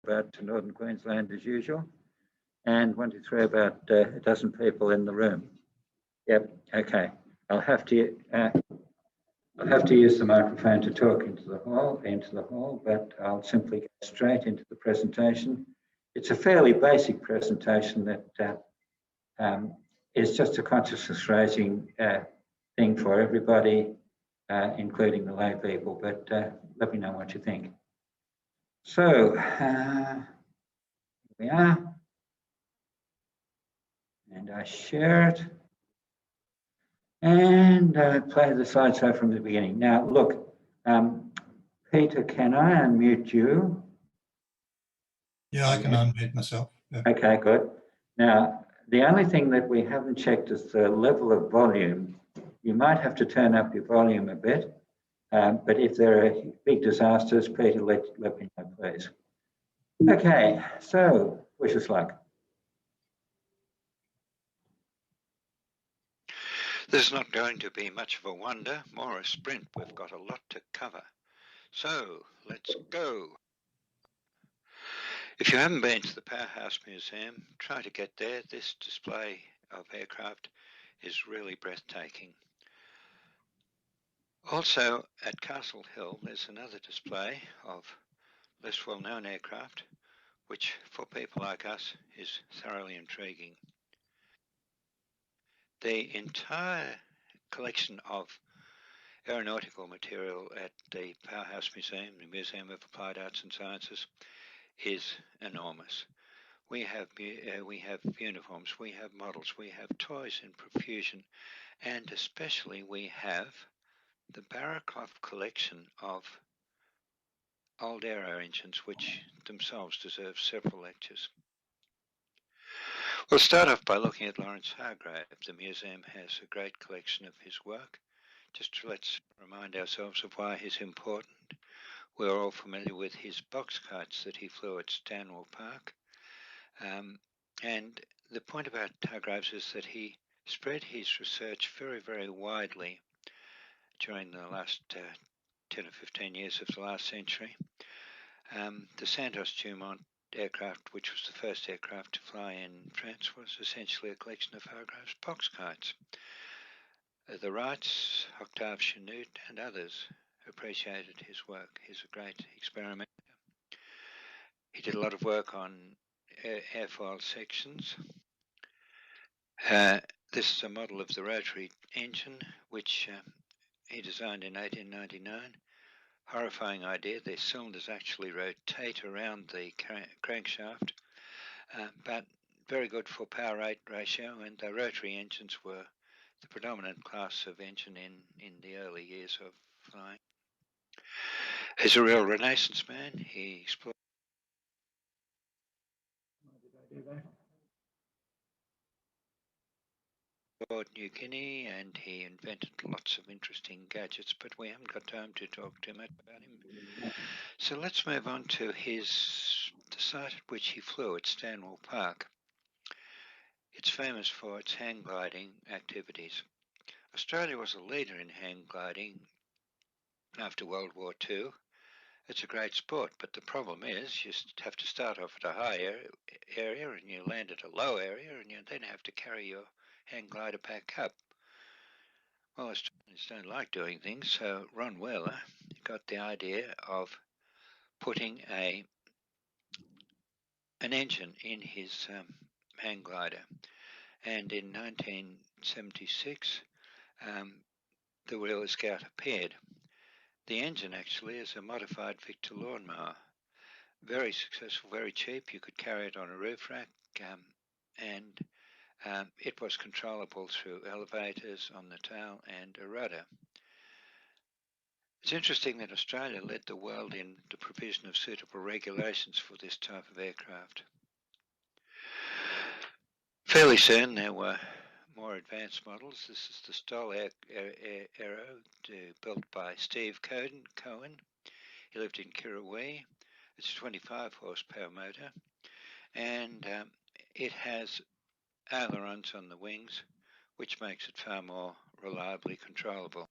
about to Northern Queensland as usual. And 1, 2, 3, about a dozen people in the room. Yep, okay. I'll have to use the microphone to talk into the hall, but I'll simply go straight into the presentation. It's a fairly basic presentation that is just a consciousness raising thing for everybody, including the lay people, but let me know what you think. So, here we are. And I share it. And play the slideshow from the beginning. Now, look, Peter, can I unmute you? Yeah, I can unmute myself. Yeah. Okay, good. Now, the only thing that we haven't checked is the level of volume. You might have to turn up your volume a bit, but if there are big disasters, Peter, let me know, please. Okay, so wish us luck. There's not going to be much of a wonder, more a sprint. We've got a lot to cover. So, let's go. If you haven't been to the Powerhouse Museum, try to get there. This display of aircraft is really breathtaking. Also, at Castle Hill, there's another display of less well-known aircraft, which for people like us is thoroughly intriguing. The entire collection of aeronautical material at the Powerhouse Museum, the Museum of Applied Arts and Sciences, is enormous. We have uniforms, we have models, we have toys in profusion, and especially we have the Barraclough collection of old aero engines, which themselves deserve several lectures. We'll start off by looking at Lawrence Hargrave. The museum has a great collection of his work. Just let's remind ourselves of why he's important. We're all familiar with his box kites that he flew at Stanwell Park. And the point about Hargraves is that he spread his research very, very widely during the last 10 or 15 years of the last century. The Santos-Dumont aircraft, which was the first aircraft to fly in France, was essentially a collection of Hargraves' box kites. The Wrights, Octave Chanute, and others appreciated his work. He's a great experimenter. He did a lot of work on airfoil sections. This is a model of the rotary engine, which he designed in 1899. Horrifying idea. The cylinders actually rotate around the crankshaft, but very good for power rate ratio, and the rotary engines were the predominant class of engine in the early years of flying. He's a real Renaissance man. He explored New Guinea, and he invented lots of interesting gadgets, but we haven't got time to talk too much about him. So let's move on to the site at which he flew at Stanwell Park. It's famous for its hang gliding activities. Australia was a leader in hang gliding after World War II. It's a great sport, but the problem is you have to start off at a high area and you land at a low area, and you then have to carry your hang glider back up. Well, Australians don't like doing things, so Ron Wheeler got the idea of putting an engine in his hang glider, and in 1976 the Wheeler Scout appeared. The engine actually is a modified Victor lawnmower, very successful, very cheap. You could carry it on a roof rack, and it was controllable through elevators on the tail and a rudder. It's interesting that Australia led the world in the provision of suitable regulations for this type of aircraft. Fairly soon there were more advanced models. This is the Stoll Aero built by Steve Cohen. He lived in Kirrawee. It's a 25 horsepower motor, and it has ailerons on the wings, which makes it far more reliably controllable.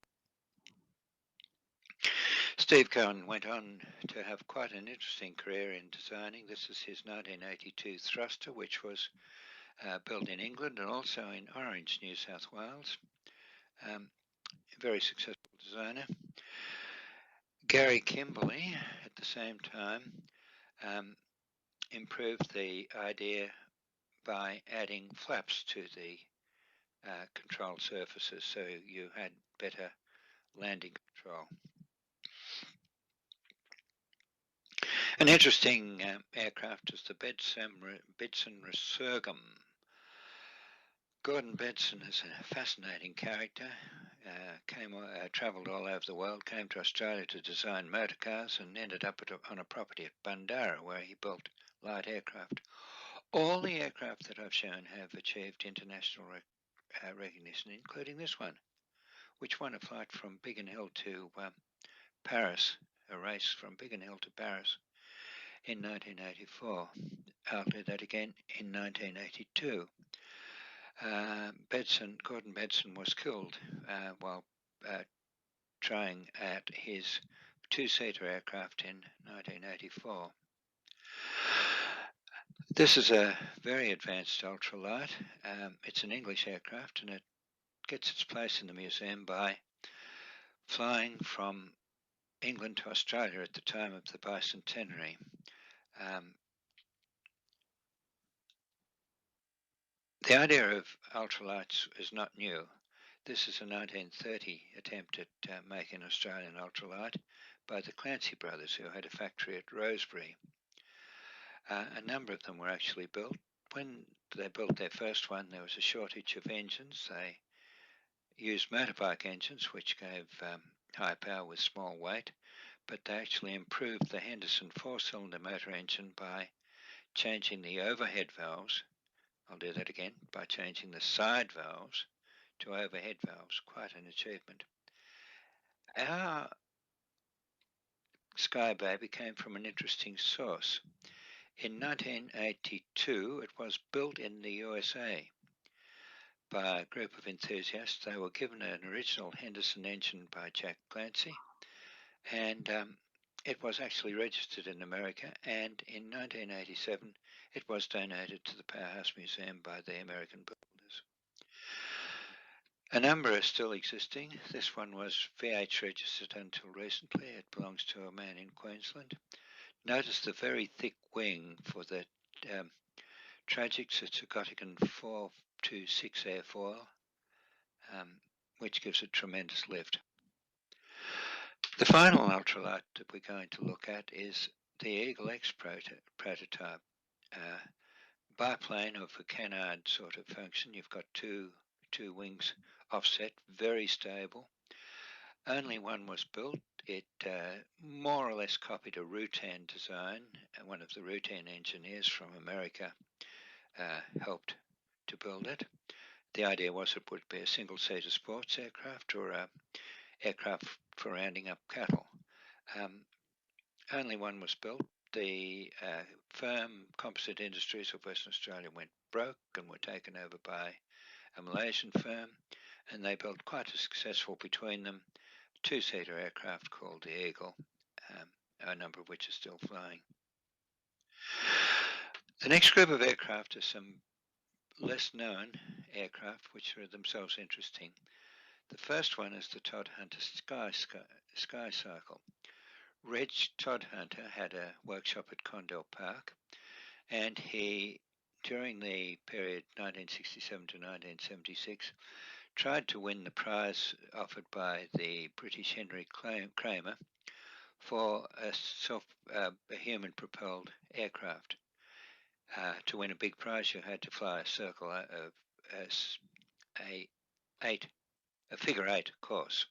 Steve Cohen went on to have quite an interesting career in designing. This is his 1982 thruster, which was built in England and also in Orange, New South Wales. A very successful designer. Gary Kimberley, at the same time, improved the idea by adding flaps to the control surfaces, so you had better landing control. An interesting aircraft is the Bedson Resurgam. Gordon Bedson is a fascinating character. Travelled all over the world, came to Australia to design motor cars, and ended up on a property at Bundarra where he built light aircraft. All the aircraft that I've shown have achieved international recognition, including this one, which won a flight from Biggin Hill to Paris, a race from Biggin Hill to Paris in 1984. I'll do that again in 1982. Gordon Bedson was killed while trying at his two-seater aircraft in 1984. This is a very advanced ultralight. It's an English aircraft, and it gets its place in the museum by flying from England to Australia at the time of the bicentenary. The idea of ultralights is not new. This is a 1930 attempt at making an Australian ultralight by the Clancy brothers, who had a factory at Rosebery. A number of them were actually built. When they built their first one, there was a shortage of engines. They used motorbike engines, which gave high power with small weight, but they actually improved the Henderson four-cylinder motor engine by changing the overhead valves. I'll do that again, by changing the side valves to overhead valves. Quite an achievement. Our Sky Baby came from an interesting source. In 1982, it was built in the USA by a group of enthusiasts. They were given an original Henderson engine by Jack Clancy, and it was actually registered in America, and in 1987 it was donated to the Powerhouse Museum by the American builders. A number are still existing. This one was VH registered until recently. It belongs to a man in Queensland. Notice the very thick wing for the Tragics. It's a Gotigan 426 airfoil, which gives a tremendous lift. The final ultralight that we're going to look at is the Eagle X prototype. Biplane of a canard sort of function. You've got two wings offset, very stable. Only one was built. It more or less copied a Rutan design. One of the Rutan engineers from America helped to build it. The idea was it would be a single-seater sports aircraft or a aircraft for rounding up cattle. Only one was built. The firm Composite Industries of Western Australia went broke and were taken over by a Malaysian firm, and they built quite a successful, between them, two-seater aircraft called the Eagle, a number of which are still flying. The next group of aircraft are some less known aircraft which are themselves interesting. The first one is the Todd Hunter Sky Cycle. Reg Todd Hunter had a workshop at Condell Park, and he, during the period 1967 to 1976, tried to win the prize offered by the British Henry Kramer for a human-propelled aircraft. To win a big prize, you had to fly a circle of a figure eight course.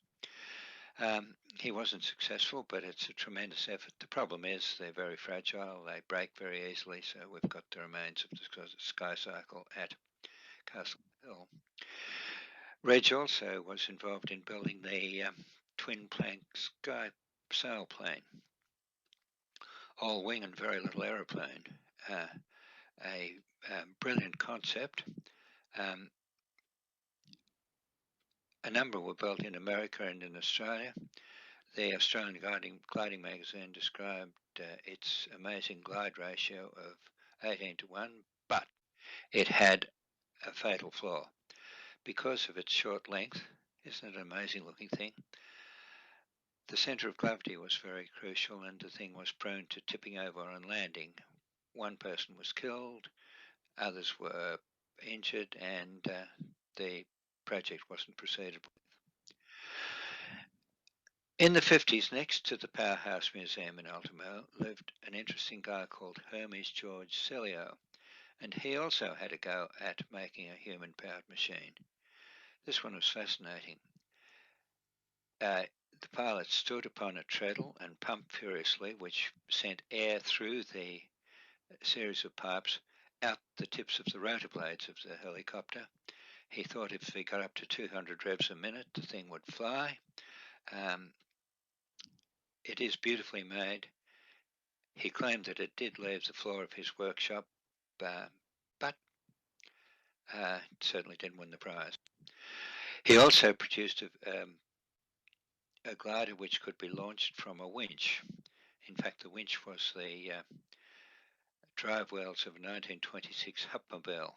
He wasn't successful, but it's a tremendous effort. The problem is they're very fragile. They break very easily, so we've got the remains of the Sky Cycle at Castle Hill. Reg also was involved in building the twin plank Sky sailplane, all wing and very little aeroplane. A brilliant concept. A number were built in America and in Australia. The Australian Gliding magazine described its amazing glide ratio of 18 to 1, but it had a fatal flaw. Because of its short length, isn't it an amazing looking thing? The centre of gravity was very crucial and the thing was prone to tipping over on landing. One person was killed, others were injured, and the project wasn't proceeded with. In the 50s, next to the Powerhouse Museum in Ultimo, lived an interesting guy called Hermes George Celio, and he also had a go at making a human-powered machine. This one was fascinating. The pilot stood upon a treadle and pumped furiously, which sent air through the series of pipes out the tips of the rotor blades of the helicopter. He thought if he got up to 200 revs a minute, the thing would fly. It is beautifully made. He claimed that it did leave the floor of his workshop, but certainly didn't win the prize. He also produced a glider which could be launched from a winch. In fact, the winch was the drive wheels of a 1926 Hupmobile.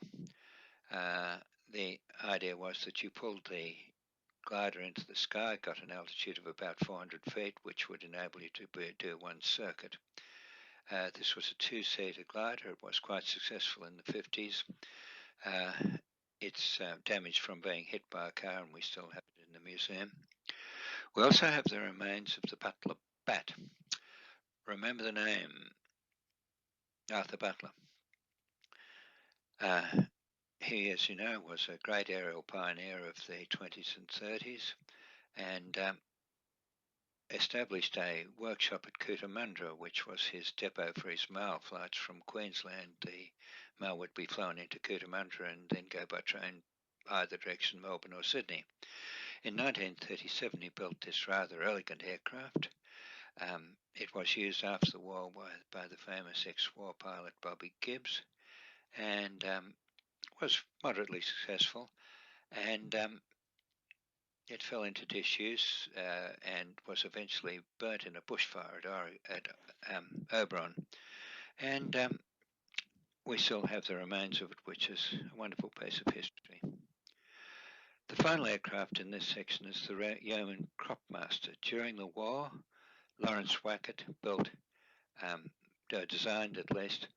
The idea was that you pulled the glider into the sky, got an altitude of about 400 feet, which would enable you to do one circuit. This was a two-seater glider. It was quite successful in the 50s. It's damaged from being hit by a car, and we still have it in the museum. We also have the remains of the Butler Bat. Remember the name, Arthur Butler. He, as you know, was a great aerial pioneer of the 20s and 30s, and established a workshop at Cootamundra, which was his depot for his mail flights from Queensland. The mail would be flown into Cootamundra and then go by train either direction, Melbourne or Sydney. In 1937, he built this rather elegant aircraft. It was used after the war by the famous ex-war pilot Bobby Gibbs, and was moderately successful. And it fell into disuse and was eventually burnt in a bushfire at Oberon. And we still have the remains of it, which is a wonderful piece of history. The final aircraft in this section is the Yeoman Cropmaster. During the war, Lawrence Wackett built, designed at least,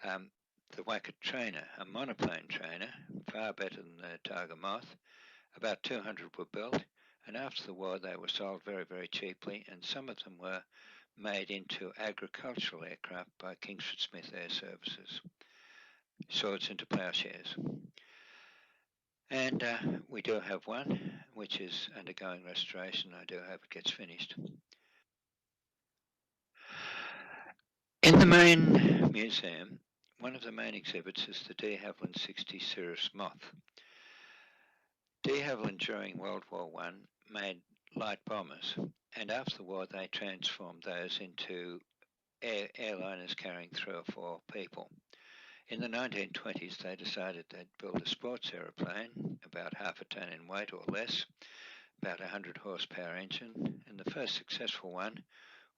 the Wackett Trainer, a monoplane trainer, far better than the Tiger Moth. About 200 were built, and after the war they were sold very, very cheaply, and some of them were made into agricultural aircraft by Kingsford Smith Air Services, swords into ploughshares. And we do have one, which is undergoing restoration. I do hope it gets finished. In the main museum, one of the main exhibits is the de Havilland 60 Cirrus Moth. De Havilland during World War I made light bombers, and after the war they transformed those into airliners carrying 3 or 4 people. In the 1920s they decided they'd build a sports aeroplane, about half a ton in weight or less, about 100 horsepower engine, and the first successful one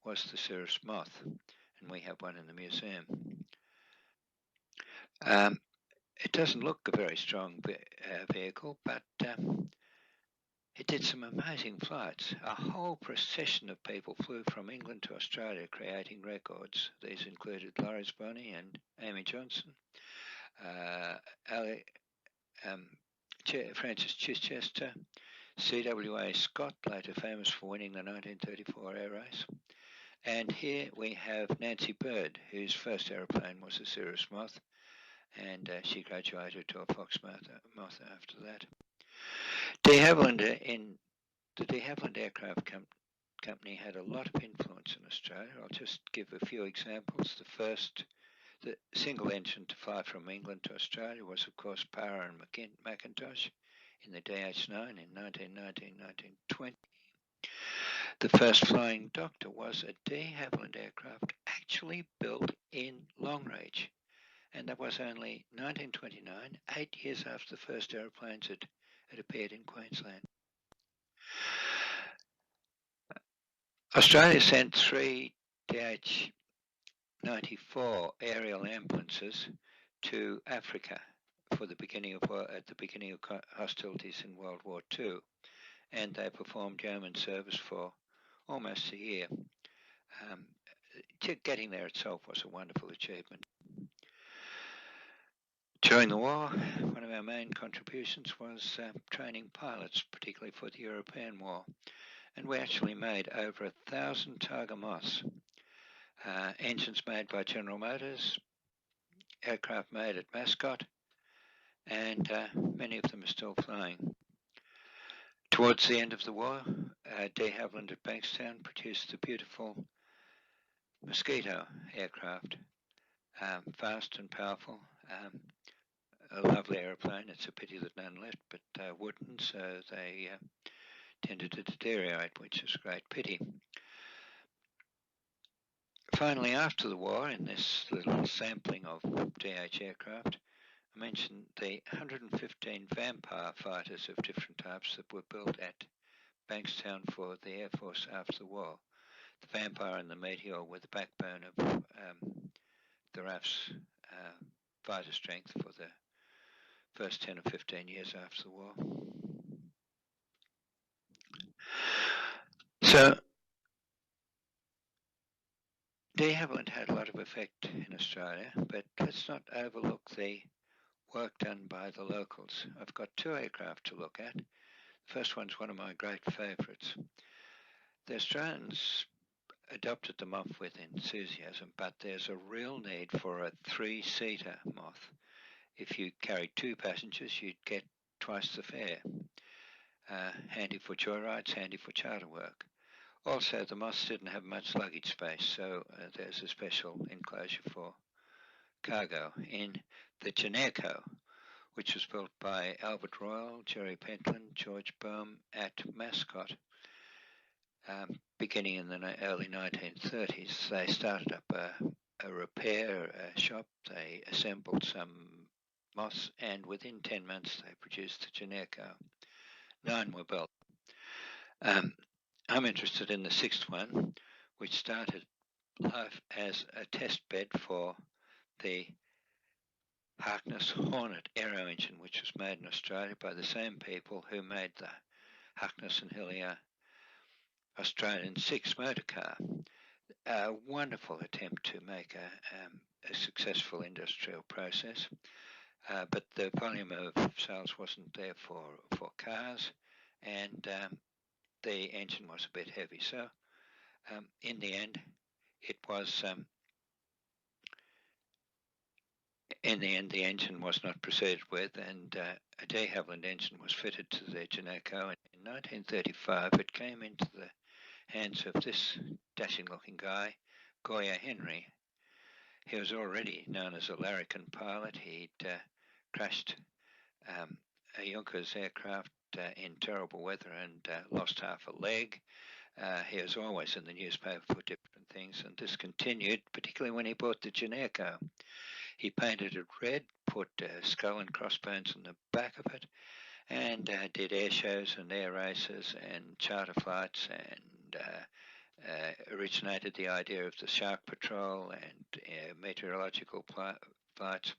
was the Cirrus Moth, and we have one in the museum. It doesn't look a very strong vehicle, but it did some amazing flights. A whole procession of people flew from England to Australia creating records. These included Lawrence Bonney and Amy Johnson, Francis Chichester, C.W.A. Scott, later famous for winning the 1934 air race. And here we have Nancy Bird, whose first aeroplane was a Cirrus Moth, and she graduated to a Fox Moth after that. De Havilland, the De Havilland Aircraft Company had a lot of influence in Australia. I'll just give a few examples. The single engine to fly from England to Australia was, of course, Power and Macintosh in the DH9 in 1919-1920. The first flying doctor was a de Havilland aircraft actually built in Longreach, and that was only 1929, 8 years after the first aeroplanes had appeared in Queensland. Australia sent 3 DH-94 aerial ambulances to Africa for the beginning of at the beginning of hostilities in World War II, and they performed yeoman service for almost a year. Getting there itself was a wonderful achievement. During the war, one of our main contributions was training pilots, particularly for the European War, and we actually made over 1,000 Tiger MAAS, engines made by General Motors, aircraft made at Mascot, and many of them are still flying. Towards the end of the war, de Havilland at Bankstown produced the beautiful Mosquito aircraft, fast and powerful, a lovely aeroplane. It's a pity that none left, but wooden, so they tended to deteriorate, which is a great pity. Finally, after the war, in this little sampling of DH aircraft, I mentioned the 115 Vampire fighters of different types that were built at Bankstown for the Air Force after the war. The Vampire and the Meteor were the backbone of the RAF's fighter strength for the first 10 or 15 years after the war. So, de Havilland had a lot of effect in Australia, but let's not overlook the work done by the locals. I've got 2 aircraft to look at. The first one's one of my great favourites. The Australians adopted the Moth with enthusiasm, but there's a real need for a 3-seater Moth. If you carried 2 passengers, you'd get twice the fare. Handy for joyrides, handy for charter work. Also, the Moths didn't have much luggage space, so there's a special enclosure for cargo in the Geneco, which was built by Albert Royal, Jerry Pentland, George Boehm at Mascot. Beginning in the early 1930s, they started up a repair shop. They assembled some Moths, and within 10 months they produced the Geneco. 9 were built. I'm interested in the 6th one, which started life as a test bed for the Harkness Hornet aero engine, which was made in Australia by the same people who made the Harkness and Hillier Australian 6 motor car. A wonderful attempt to make a successful industrial process, but the volume of sales wasn't there for cars, and the engine was a bit heavy. So in the end, it was the engine was not proceeded with, and a de Havilland engine was fitted to the Geneco. In 1935, it came into the hands of this dashing-looking guy, Goya Henry. He was already known as a larrikin pilot. He'd crashed a Junkers aircraft in terrible weather and lost half a leg. He was always in the newspaper for different things, and this continued, particularly when he bought the Geneco. He painted it red, put skull and crossbones on the back of it, and did air shows and air races and charter flights, and originated the idea of the Shark Patrol and meteorological flights.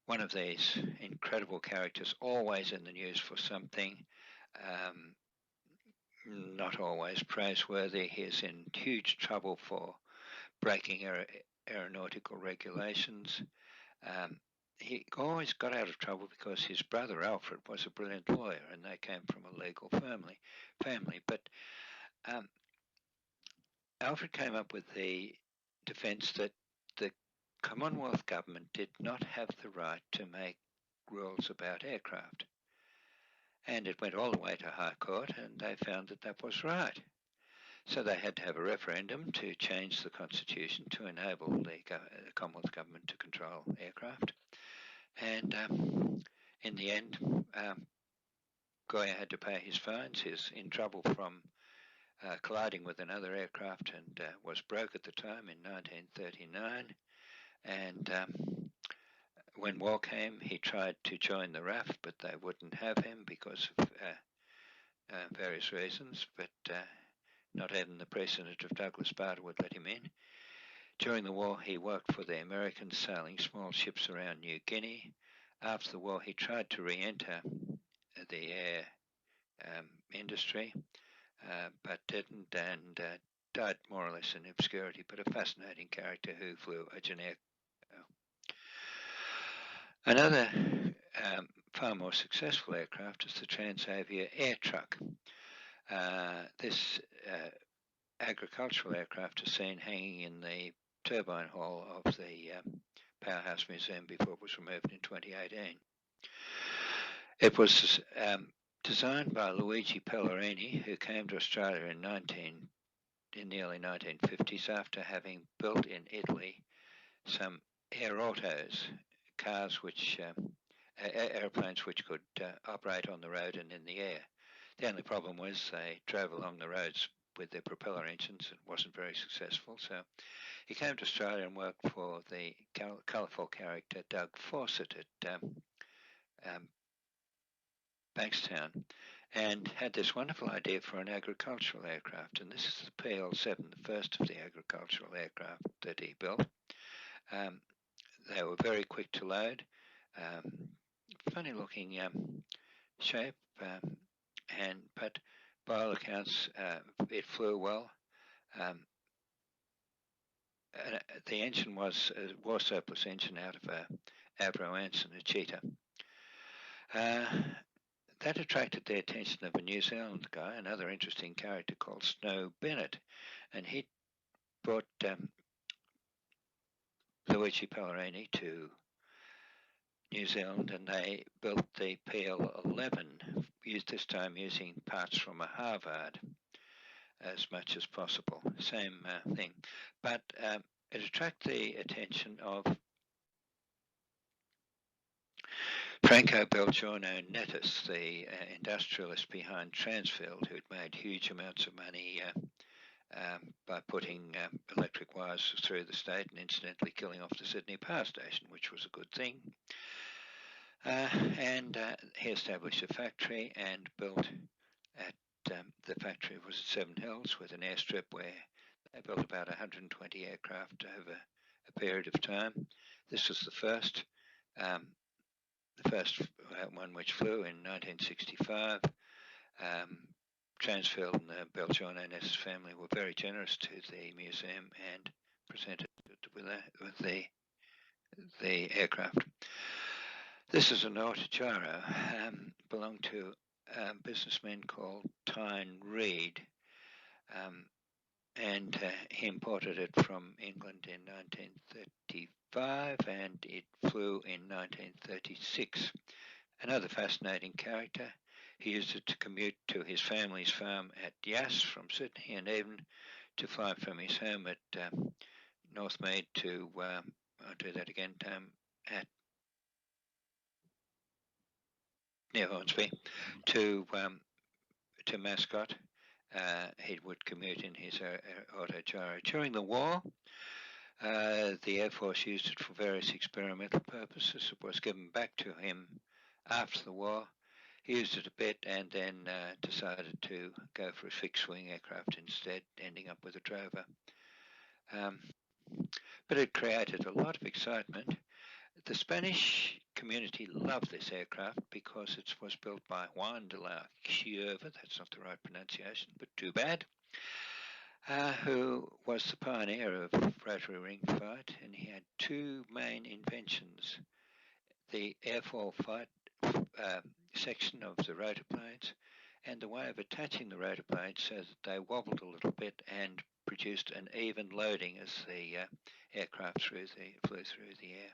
One of these incredible characters, always in the news for something, not always praiseworthy. He is in huge trouble for breaking aeronautical regulations. He always got out of trouble because his brother Alfred was a brilliant lawyer, and they came from a legal family. But Alfred came up with the defence that the Commonwealth government did not have the right to make rules about aircraft. And it went all the way to High Court, and they found that that was right. So they had to have a referendum to change the constitution to enable the Commonwealth government to control aircraft. And in the end, Goya had to pay his fines. He's in trouble from colliding with another aircraft, and was broke at the time in 1939. And when war came, he tried to join the RAF, but they wouldn't have him because of various reasons. But not even the President of Douglas Bader would let him in. During the war, he worked for the Americans sailing small ships around New Guinea. After the war, he tried to re-enter the air industry, but didn't, and died more or less in obscurity, but a fascinating character who flew a generic. Another far more successful aircraft is the Transavia air truck. This agricultural aircraft is seen hanging in the turbine hall of the Powerhouse Museum before it was removed in 2018. It was designed by Luigi Pellegrini, who came to Australia in the early 1950s after having built in Italy some air autos, cars which airplanes which could operate on the road and in the air. The only problem was they drove along the roads with their propeller engines and wasn't very successful. So he came to Australia and worked for the colourful character Doug Fawcett at Bankstown, and had this wonderful idea for an agricultural aircraft. And this is the PL7, the first of the agricultural aircraft that he built. They were very quick to load, funny looking shape, but by all accounts it flew well. The engine was a war surplus engine out of a Avro Anson, a Cheetah. That attracted the attention of a New Zealand guy, another interesting character called Snow Bennett, and he brought Luigi Pellegrini to New Zealand, and they built the PL11, this time using parts from a Harvard as much as possible. Same thing, but it attracted the attention of Franco Belgiorno Nettis, the industrialist behind Transfield, who'd made huge amounts of money by putting electric wires through the state and incidentally killing off the Sydney Power Station, which was a good thing. And he established a factory and built at the factory was at Seven Hills with an airstrip where they built about 120 aircraft over a period of time. This was the first one which flew in 1965. Transfield and the Belgiorno Nettis family were very generous to the museum and presented it with the aircraft. This is an Autogyro, belonged to a businessman called Tyne Reid, and he imported it from England in 1935, and it flew in 1936. Another fascinating character. He used it to commute to his family's farm at Yass from Sydney, and even to fly from his home at Northmead to, I'll do that again, at near Hornsby, to Mascot. He would commute in his Autogyro. During the war, the Air Force used it for various experimental purposes. It was given back to him after the war. He used it a bit and then decided to go for a fixed-wing aircraft instead, ending up with a Drover. But it created a lot of excitement. The Spanish community loved this aircraft because it was built by Juan de la Cierva, that's not the right pronunciation, but too bad, who was the pioneer of rotary ring flight, and he had two main inventions: the airfoil flight section of the rotor blades and the way of attaching the rotor blades so that they wobbled a little bit and produced an even loading as the aircraft flew through the air.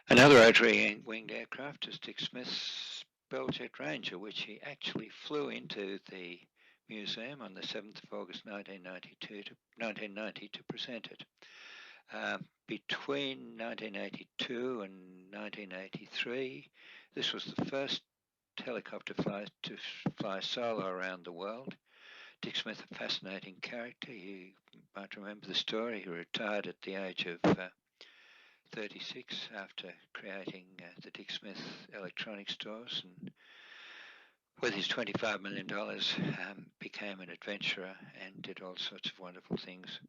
Another rotary winged aircraft is Dick Smith's Belljet Ranger, which he actually flew into the museum on the 7th of August 1990 to present it. Between 1982 and 1983, this was the first helicopter flight to fly solo around the world. Dick Smith, a fascinating character. You might remember the story. He retired at the age of 36 after creating the Dick Smith electronic stores, and with his $25 million, became an adventurer and did all sorts of wonderful things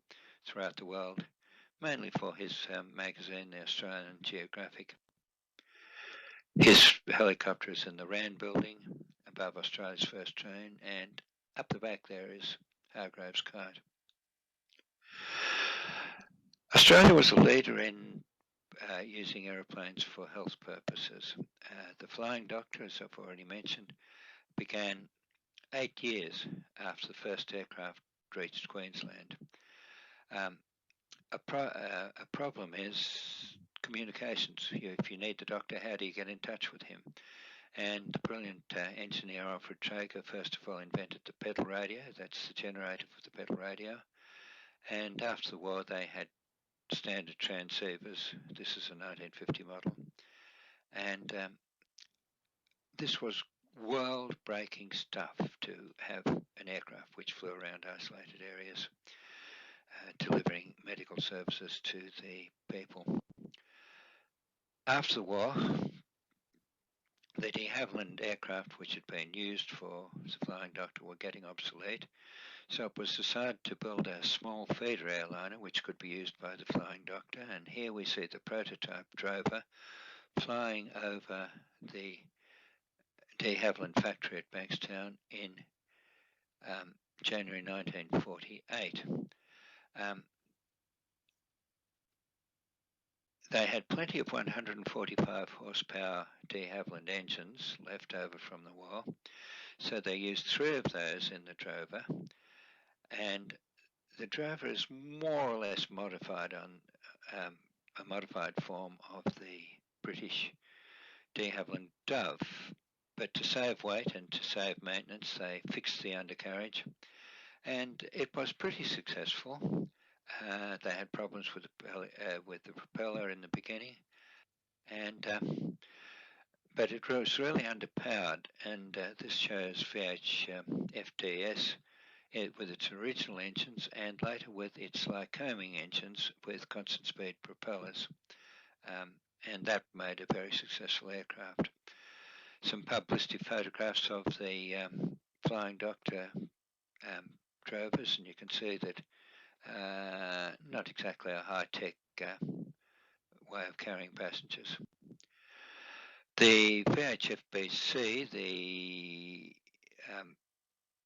throughout the world, mainly for his magazine, The Australian Geographic. His helicopter is in the Rand building above Australia's first train, and up the back there is Hargrave's kite. Australia was a leader in using aeroplanes for health purposes. The Flying Doctor, as I've already mentioned, began 8 years after the first aircraft reached Queensland. A problem is communications. If you need the doctor, how do you get in touch with him? And the brilliant engineer Alfred Traeger first of all invented the pedal radio. That's the generator for the pedal radio. And after the war, they had standard transceivers. This is a 1950 model. And this was world-breaking stuff to have an aircraft which flew around isolated areas, delivering medical services to the people. After the war, the de Havilland aircraft, which had been used for the Flying Doctor, were getting obsolete. So it was decided to build a small feeder airliner which could be used by the Flying Doctor. And here we see the prototype Drover flying over the de Havilland factory at Bankstown in January 1948. They had plenty of 145 horsepower de Havilland engines left over from the war, so they used 3 of those in the Drover, and the Drover is more or less modified on a modified form of the British de Havilland Dove, but to save weight and to save maintenance, they fixed the undercarriage, and it was pretty successful. They had problems with the propeller in the beginning, and but it was really underpowered. And this shows FDS with its original engines, and later with its Lycoming engines with constant speed propellers, and that made a very successful aircraft. Some publicity photographs of the Flying Doctor Drovers, and you can see that. Not exactly a high-tech way of carrying passengers. The VHFBC, the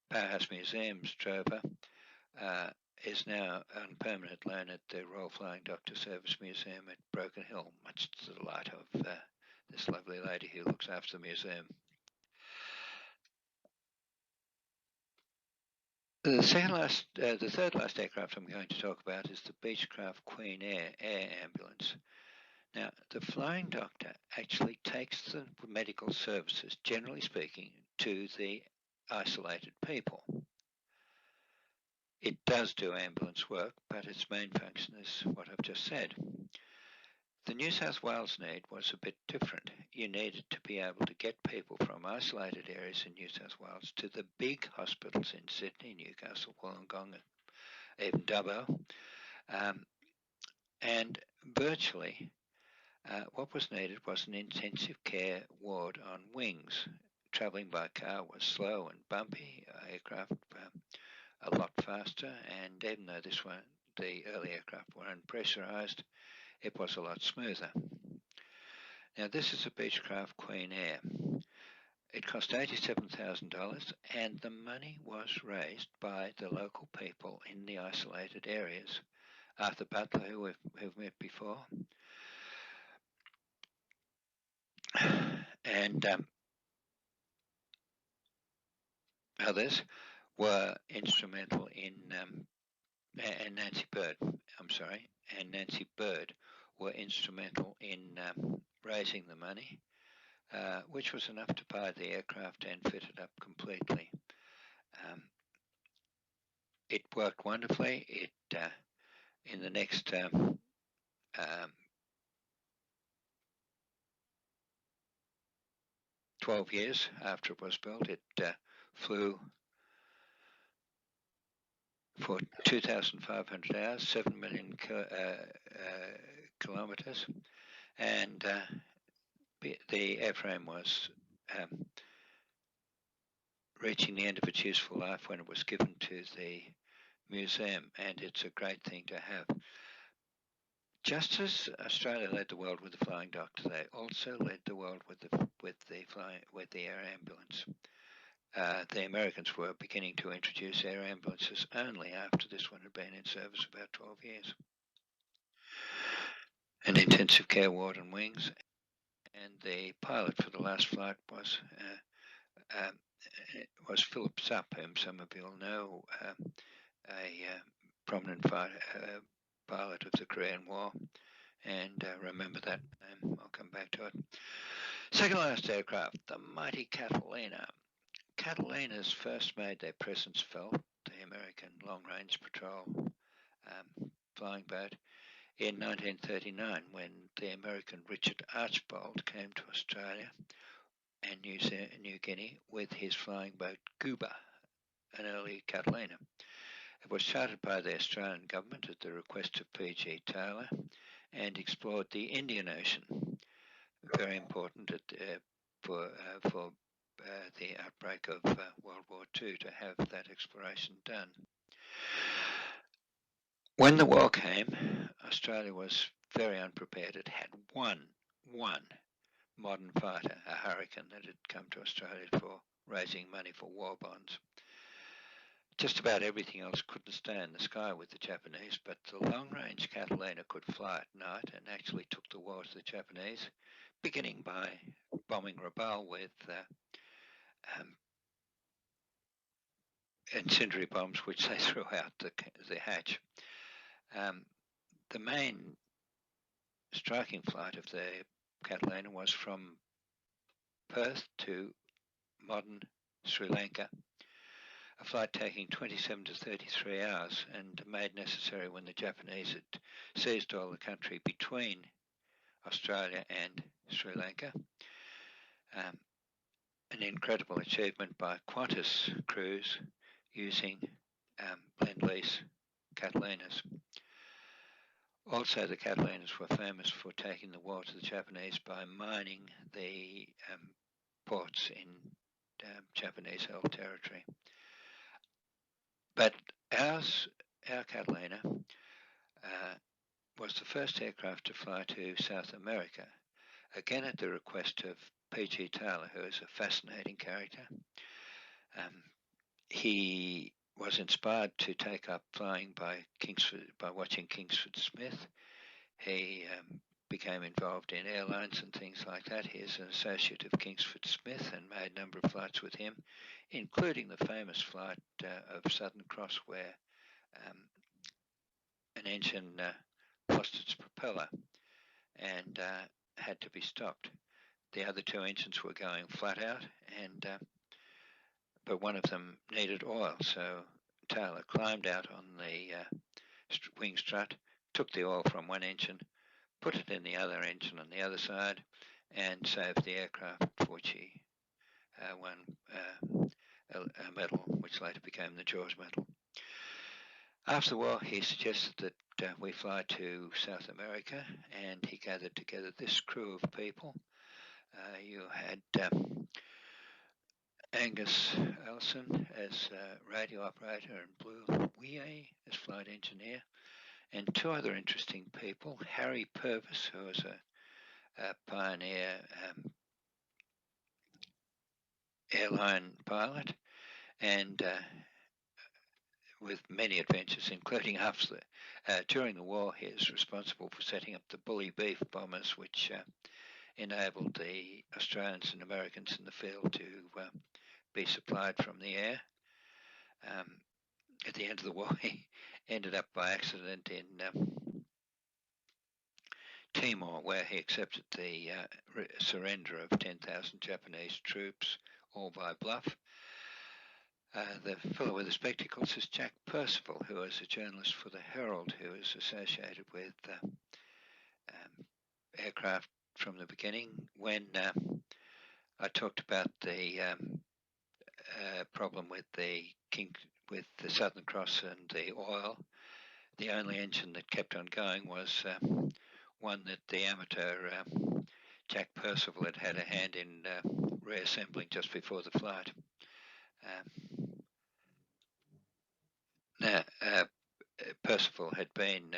Powerhouse Museum's Drover, is now on permanent loan at the Royal Flying Doctor Service Museum at Broken Hill, much to the delight of this lovely lady who looks after the museum. The third last aircraft I'm going to talk about is the Beechcraft Queen Air ambulance. Now, the Flying Doctor actually takes the medical services, generally speaking, to the isolated people. It does do ambulance work, but its main function is what I've just said. The New South Wales need was a bit different. You needed to be able to get people from isolated areas in New South Wales to the big hospitals in Sydney, Newcastle, Wollongong, even Dubbo, and virtually what was needed was an intensive care ward on wings. Travelling by car was slow and bumpy, aircraft a lot faster, and even though the early aircraft were unpressurised, it was a lot smoother. Now this is a Beechcraft Queen Air. It cost $87,000, and the money was raised by the local people in the isolated areas. Arthur Butler, who we've met before, and others were instrumental in, and Nancy Bird were instrumental in raising the money, which was enough to buy the aircraft and fit it up completely. It worked wonderfully. It in the next 12 years after it was built, it flew for 2,500 hours, 7 million kilometers, and the airframe was reaching the end of its useful life when it was given to the museum, and it's a great thing to have. Just as Australia led the world with the flying doctor, they also led the world with the air ambulance. The Americans were beginning to introduce air ambulances only after this one had been in service about 12 years. An intensive care ward and wings, and the pilot for the last flight was Philip Supp, whom some of you will know, a prominent pilot of the Korean War, and remember that name. I'll come back to it. Second last aircraft, the mighty Catalina. Catalinas first made their presence felt, the American long-range patrol flying boat, in 1939 when the American Richard Archbold came to Australia and New Guinea with his flying boat Cuba, an early Catalina. It was chartered by the Australian government at the request of P.G. Taylor and explored the Indian Ocean. Very important for the outbreak of World War II to have that exploration done. When the war came, Australia was very unprepared. It had one modern fighter, a Hurricane, that had come to Australia for raising money for war bonds. Just about everything else couldn't stay in the sky with the Japanese, but the long-range Catalina could fly at night and actually took the war to the Japanese, beginning by bombing Rabaul with incendiary bombs which they threw out the hatch. The main striking flight of the Catalina was from Perth to modern Sri Lanka, a flight taking 27 to 33 hours and made necessary when the Japanese had seized all the country between Australia and Sri Lanka. An incredible achievement by Qantas crews using Lend-Lease Catalinas. Also, the Catalinas were famous for taking the war to the Japanese by mining the ports in Japanese-held territory. But our Catalina was the first aircraft to fly to South America, again at the request of P.G. Taylor, who is a fascinating character. He was inspired to take up flying by watching Kingsford Smith. He became involved in airlines and things like that. He is an associate of Kingsford Smith and made a number of flights with him, including the famous flight of Southern Cross where an engine lost its propeller and had to be stopped. The other two engines were going flat out, but one of them needed oil, so Taylor climbed out on the wing strut, took the oil from one engine, put it in the other engine on the other side, and saved the aircraft, for which he won a medal, which later became the George Medal. After the war, he suggested that we fly to South America, and he gathered together this crew of people. You had Angus Elson as radio operator and Blue Wee as flight engineer, and two other interesting people, Harry Purvis, who was a pioneer airline pilot, and with many adventures, including during the war, he is responsible for setting up the bully beef bombers, which enabled the Australians and Americans in the field to be supplied from the air. At the end of the war, he ended up by accident in Timor, where he accepted the surrender of 10,000 Japanese troops, all by bluff. The fellow with the spectacles is Jack Percival, who is a journalist for the Herald, who is associated with aircraft from the beginning. When I talked about the problem with the Southern Cross and the oil, the only engine that kept on going was one that the amateur Jack Percival had a hand in reassembling just before the flight. Now, Percival had been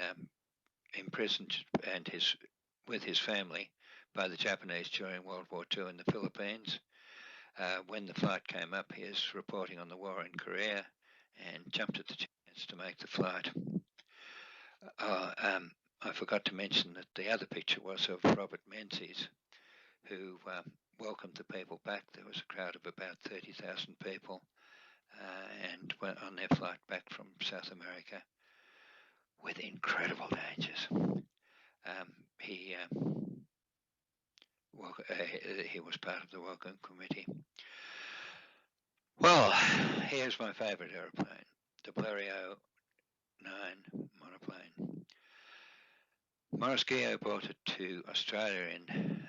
imprisoned and with his family by the Japanese during World War II in the Philippines. When the flight came up, he was reporting on the war in Korea and jumped at the chance to make the flight. I forgot to mention that the other picture was of Robert Menzies, who welcomed the people back. There was a crowd of about 30,000 people and went on their flight back from South America with incredible dangers. He was part of the welcome committee. Well, here's my favourite aeroplane, the Blériot 9 monoplane. Maurice Guillot brought it to Australia in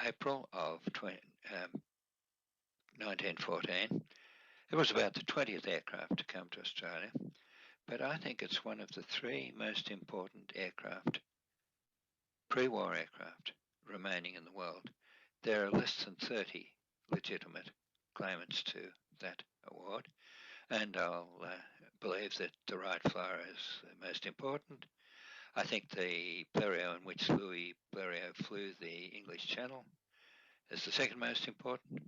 April of 1914. It was about the 20th aircraft to come to Australia, but I think it's one of the three most important aircraft, pre-war aircraft, remaining in the world. There are less than 30 legitimate claimants to that award, and I'll believe that the Wright Flyer is the most important. I think the Blériot in which Louis Blériot flew the English Channel is the second most important.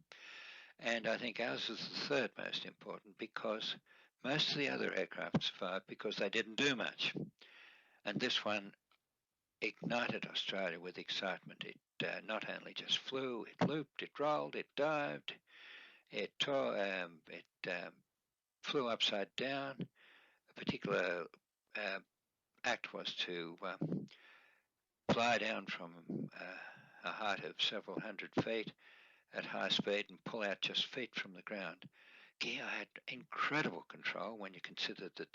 And I think ours is the third most important because most of the other aircraft survived because they didn't do much. And this one ignited Australia with excitement. It not only just flew, it looped, it rolled, it dived, it flew upside down. A particular act was to fly down from a height of several hundred feet at high speed and pull out just feet from the ground. Guillot had incredible control when you considered that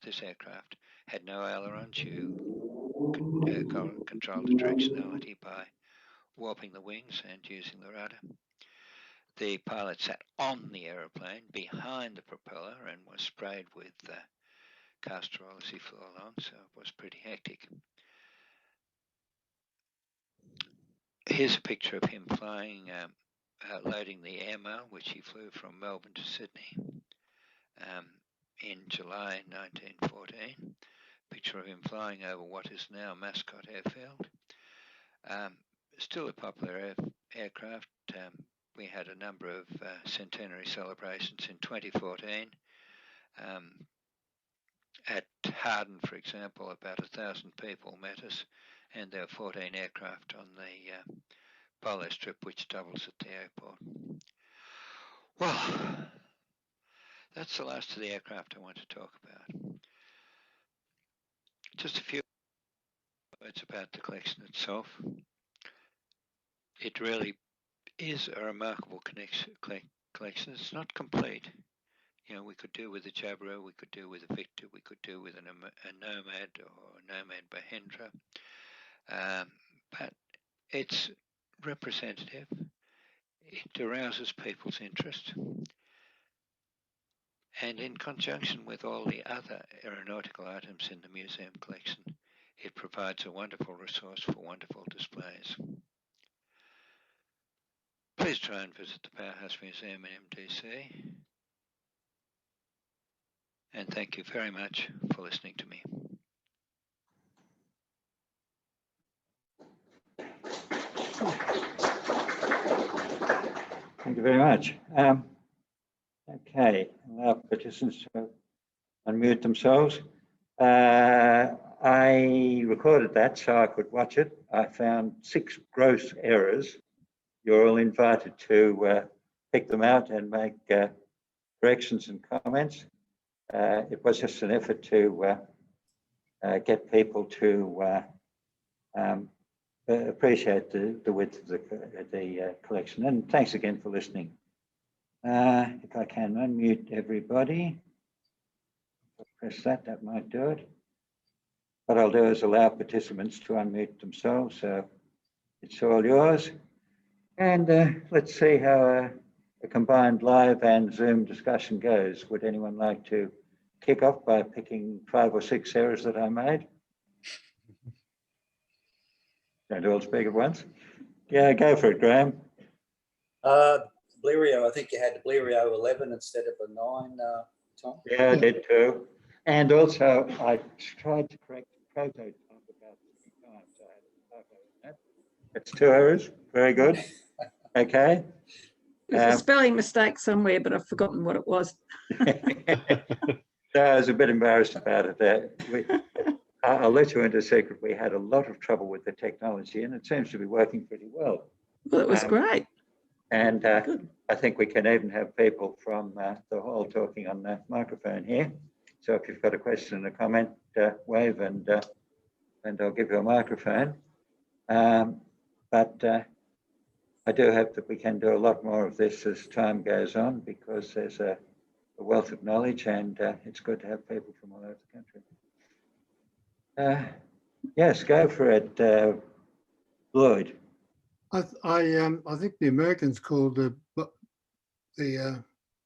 this aircraft had no ailerons. You control the directionality by warping the wings and using the rudder. The pilot sat on the aeroplane behind the propeller and was sprayed with castor oil as he flew along, so it was pretty hectic. Here's a picture of him flying, loading the air mail, which he flew from Melbourne to Sydney in July 1914. Picture of him flying over what is now Mascot Airfield. Still a popular aircraft. We had a number of centenary celebrations in 2014. At Harden, for example, about 1,000 people met us, and there were 14 aircraft on the polo strip, which doubles at the airport. Well, that's the last of the aircraft I want to talk about. Just a few words about the collection itself. It really is a remarkable collection. It's not complete. You know, we could do with a Jabiru, we could do with a Victor, we could do with a Nomad or a Nomad Mahindra. But it's representative. It arouses people's interest. And in conjunction with all the other aeronautical items in the museum collection, it provides a wonderful resource for wonderful displays. Please try and visit the Powerhouse Museum in MDC. And thank you very much for listening to me. Thank you very much. Okay, allow participants to unmute themselves. I recorded that so I could watch it. I found 6 gross errors. You're all invited to pick them out and make corrections and comments. It was just an effort to get people to appreciate the width of the collection. And thanks again for listening. If I can unmute everybody, press that, that might do it. What I'll do is allow participants to unmute themselves. So it's all yours. And let's see how a combined live and Zoom discussion goes. Would anyone like to kick off by picking 5 or 6 errors that I made? Don't all speak at once. Yeah, go for it, Graham. Blériot Blériot. I think you had the Blériot 11 instead of a 9, Tom. Yeah, I did too. And also, I tried to correct the prototype about 3 times. I had a typo in that. It's 2 errors. Very good. Okay. There's a spelling mistake somewhere, but I've forgotten what it was. So I was a bit embarrassed about it. I'll let you into a secret. We had a lot of trouble with the technology, and it seems to be working pretty well. Well, it was great. And I think we can even have people from the hall talking on the microphone here. So if you've got a question or a comment, wave and I'll give you a microphone. But I do hope that we can do a lot more of this as time goes on, because there's a wealth of knowledge, and it's good to have people from all over the country. Yes, go for it, Lloyd. I think the Americans called the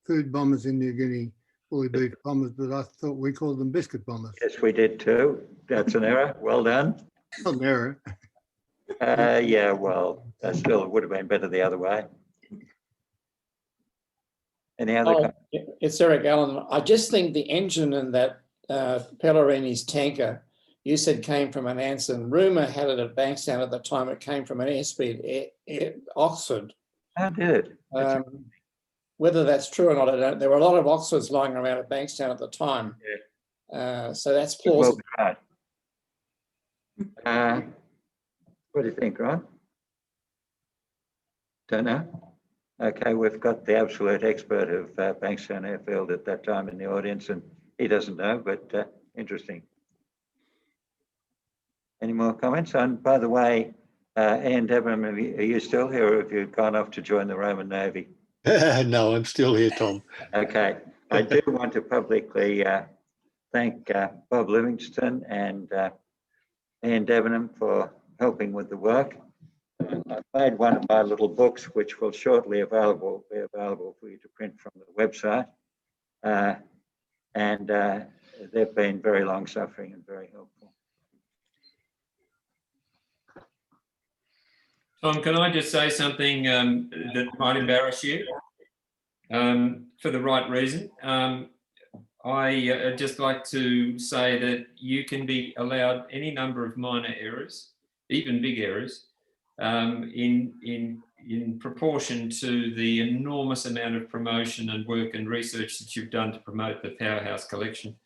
food bombers in New Guinea bully beef bombers, but I thought we called them biscuit bombers. Yes, we did too. That's an error. Well done. Not an error. Yeah, well, that still would have been better the other way. Any other comments? It's Eric Allen. I just think the engine in that Pellerini's tanker, you said came from an Anson. Rumour had it at Bankstown at the time. It came from an airspeed, Oxford. I did. Whether that's true or not, I don't. There were a lot of Oxfords lying around at Bankstown at the time. Yeah. So that's plausible. Well, right. What do you think, Ron? Don't know. Okay, we've got the absolute expert of Bankstown Airfield at that time in the audience, and he doesn't know, but interesting. Any more comments? And by the way, Ian Debenham, are you still here, or have you gone off to join the Roman Navy? No, I'm still here, Tom. Okay, I do want to publicly thank Bob Livingston and Ian Debenham for helping with the work. I've made one of my little books, which will shortly be available for you to print from the website. And they've been very long-suffering and very helpful. Tom, can I just say something that might embarrass you for the right reason? I just like to say that you can be allowed any number of minor errors, even big errors, in proportion to the enormous amount of promotion and work and research that you've done to promote the Powerhouse collection,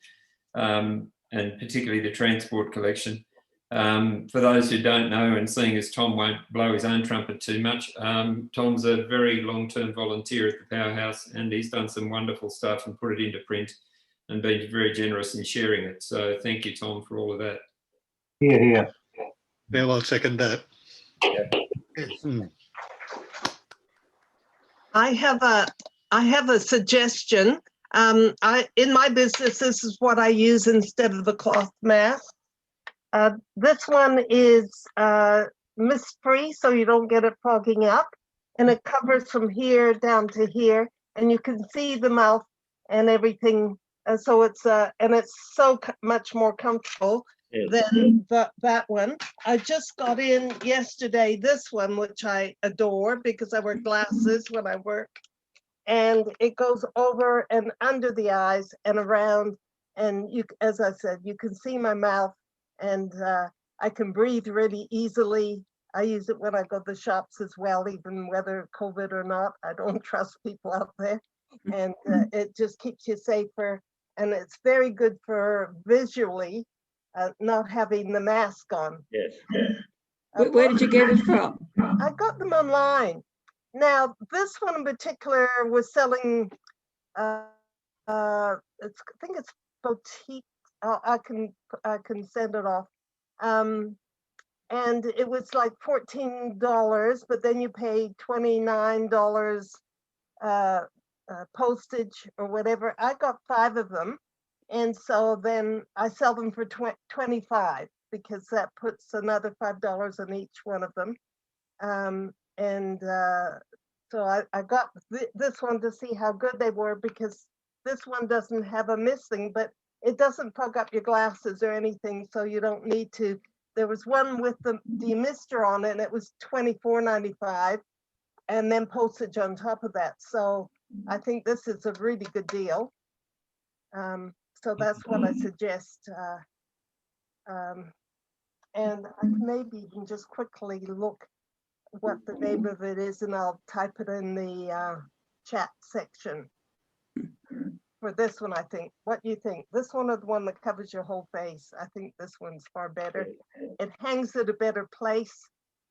and particularly the transport collection. For those who don't know, and seeing as Tom won't blow his own trumpet too much, Tom's a very long-term volunteer at the Powerhouse, and he's done some wonderful stuff and put it into print and been very generous in sharing it. So thank you, Tom, for all of that. Yeah. Yeah, I'll second that. Yes. I have a suggestion. In my business, this is what I use instead of the cloth mask. This one is mist-free, so you don't get it fogging up, and it covers from here down to here, and you can see the mouth and everything. So it's so much more comfortable than that one. I just got in yesterday this one, which I adore because I wear glasses when I work, and it goes over and under the eyes and around, and you, as I said, you can see my mouth, and I can breathe really easily. I use it when I go to the shops as well, even whether COVID or not. I don't trust people out there, and it just keeps you safer, and it's very good for visually not having the mask on. Yes. Where did you get it from? I got them online. Now, this one in particular was selling, I think it's boutique. I can send it off. And it was like $14, but then you pay $29 postage or whatever. I got 5 of them. And so then I sell them for $25 because that puts another $5 on each one of them. So I got this one to see how good they were, because this one doesn't have a missing, but it doesn't fog up your glasses or anything, so you don't need to. There was one with the demister on it, and it was $24.95. and then postage on top of that. So I think this is a really good deal. So that's what I suggest. And I can maybe even just quickly look what the name of it is, and I'll type it in the chat section. For this one, I think. What do you think? This one or the one that covers your whole face? I think this one's far better. It hangs at a better place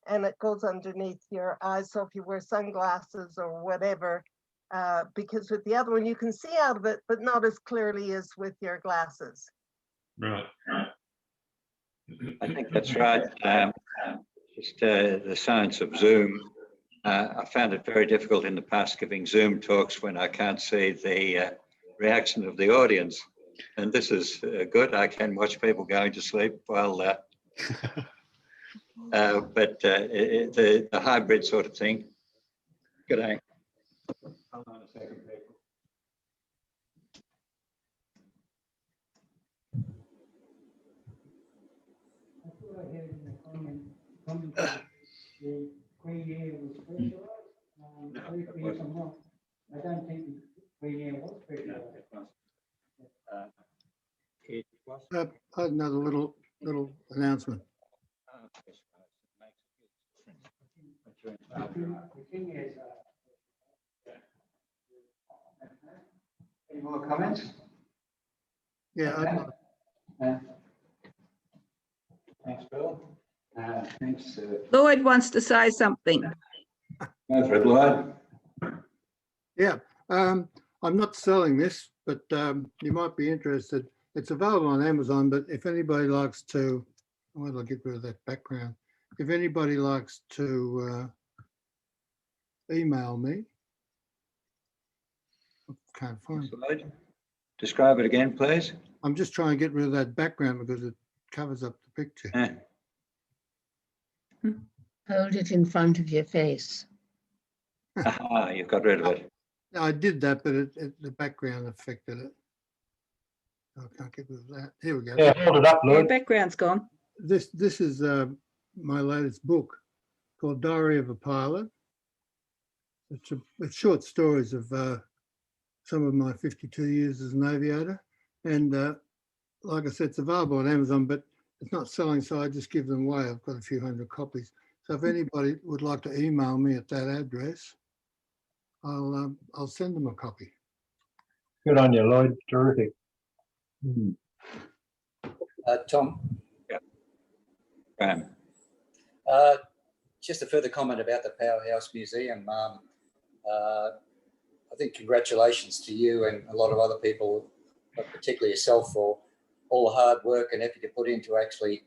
and it goes underneath your eyes. So if you wear sunglasses or whatever, because with the other one, you can see out of it, but not as clearly as with your glasses. Right. I think that's right. Just the science of Zoom. I found it very difficult in the past giving Zoom talks when I can't see the reaction of the audience. And this is good. I can watch people going to sleep while, but the hybrid sort of thing. Good day. Hold on a second, people. The Queen Air was specialised. I don't think the Queen Air was specialised. It was. I had another little announcement. Any more comments? Yeah, Thanks, Bill. Thanks. Lloyd wants to say something. Go for it, Lloyd. yeah. I'm not selling this, but you might be interested. It's available on Amazon, but if anybody likes to, where do I get rid of that background? If anybody likes to email me, I can't find it. Lloyd, describe it again, please. I'm just trying to get rid of that background because it covers up the picture. Hold it in front of your face. Aha, you've got rid of it. No, I did that, but the background affected it. I can't get rid of that. Here we go. Yeah, hold it up, Your Lloyd. background's gone. This is my latest book called Diary of a Pilot. It's short stories of some of my 52 years as an aviator. And like I said, it's available on Amazon, but it's not selling, so I just give them away. I've got a few hundred copies. So if anybody would like to email me at that address, I'll send them a copy. Good on you, Lloyd. Terrific. Tom, Graham. just a further comment about the Powerhouse Museum. I think congratulations to you and a lot of other people, but particularly yourself, for all the hard work and effort you put in to actually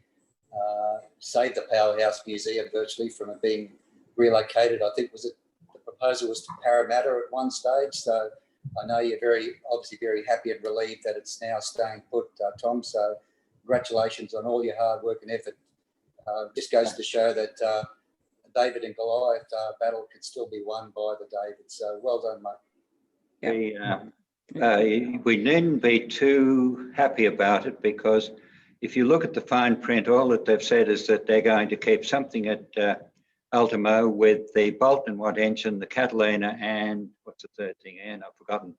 save the Powerhouse Museum virtually from it being relocated. I think the proposal was to Parramatta at one stage. So I know you're obviously very happy and relieved that it's now staying put, Tom. So congratulations on all your hard work and effort. Just goes to show that David and Goliath battle could still be won by the David. So well done, mate. We needn't be too happy about it, because if you look at the fine print, all that they've said is that they're going to keep something at Ultimo with the Bolt and Watt engine, the Catalina, and what's the third thing, Ian? I've forgotten.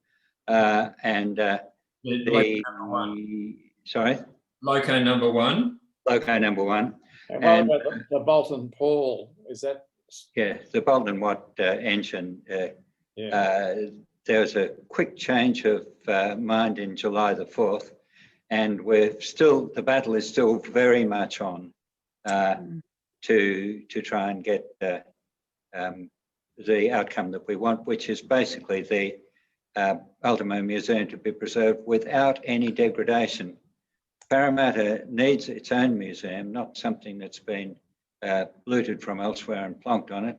Sorry? Loco number one. Loco number one. And what about the Bolt and Paul? Is that? Yeah, the Bolt and Watt engine. There was a quick change of mind in July the 4th, and the battle is still very much on to try and get the outcome that we want, which is basically the Ultimo Museum to be preserved without any degradation. Parramatta needs its own museum, not something that's been looted from elsewhere and plonked on it.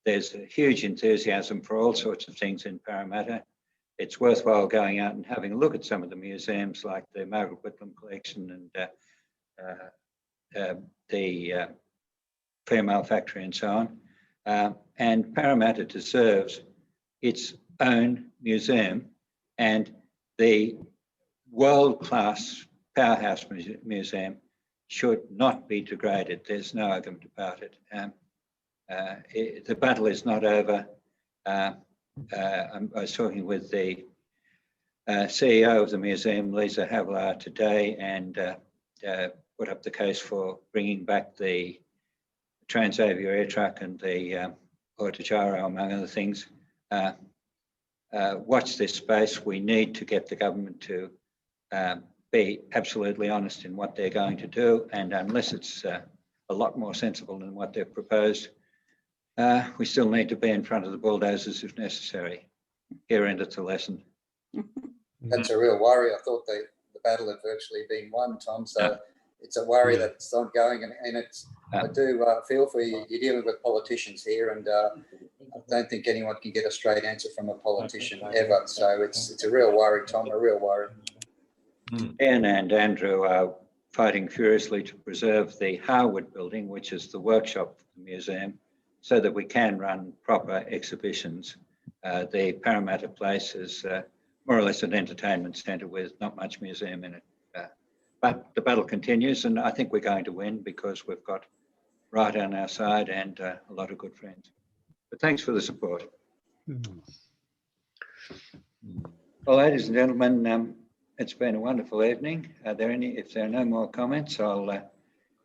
There's a huge enthusiasm for all sorts of things in Parramatta. It's worthwhile going out and having a look at some of the museums like the Margaret Whitlam collection and the Fairmail Factory and so on. And Parramatta deserves its own museum, and the world-class Powerhouse Museum should not be degraded. There's no argument about it. the battle is not over. I was talking with the CEO of the museum, Lisa Havlar, today, and put up the case for bringing back the Transavia air truck and the Portagiaro, among other things. Watch this space. We need to get the government to be absolutely honest in what they're going to do, and unless it's a lot more sensible than what they've proposed, we still need to be in front of the bulldozers if necessary. Here endeth the lesson. That's a real worry. I thought the battle had virtually been won, Tom. So it's a worry that's ongoing, and it's. I do feel for you. You're dealing with politicians here, and I don't think anyone can get a straight answer from a politician ever. So it's a real worry, Tom. A real worry. Ian and Andrew are fighting furiously to preserve the Harwood building, which is the workshop for the museum, so that we can run proper exhibitions. The Parramatta place is more or less an entertainment centre with not much museum in it. But the battle continues, and I think we're going to win because we've got right on our side and a lot of good friends. But thanks for the support. Well, ladies and gentlemen, it's been a wonderful evening. If there are no more comments, I'll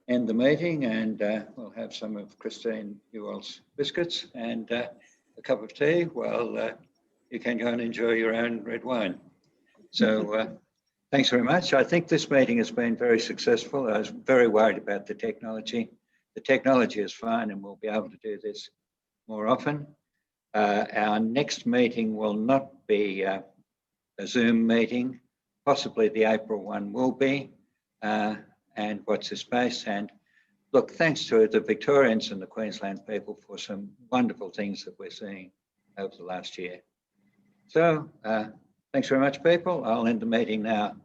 end the meeting, and we'll have some of Christine Ewell's biscuits and a cup of tea while you can go and enjoy your own red wine. So thanks very much. I think this meeting has been very successful. I was very worried about the technology. The technology is fine, and we'll be able to do this more often. Our next meeting will not be a Zoom meeting. Possibly the April one will be, and watch this space. And look, thanks to the Victorians and the Queensland people for some wonderful things that we're seeing over the last year. So thanks very much, people. I'll end the meeting now.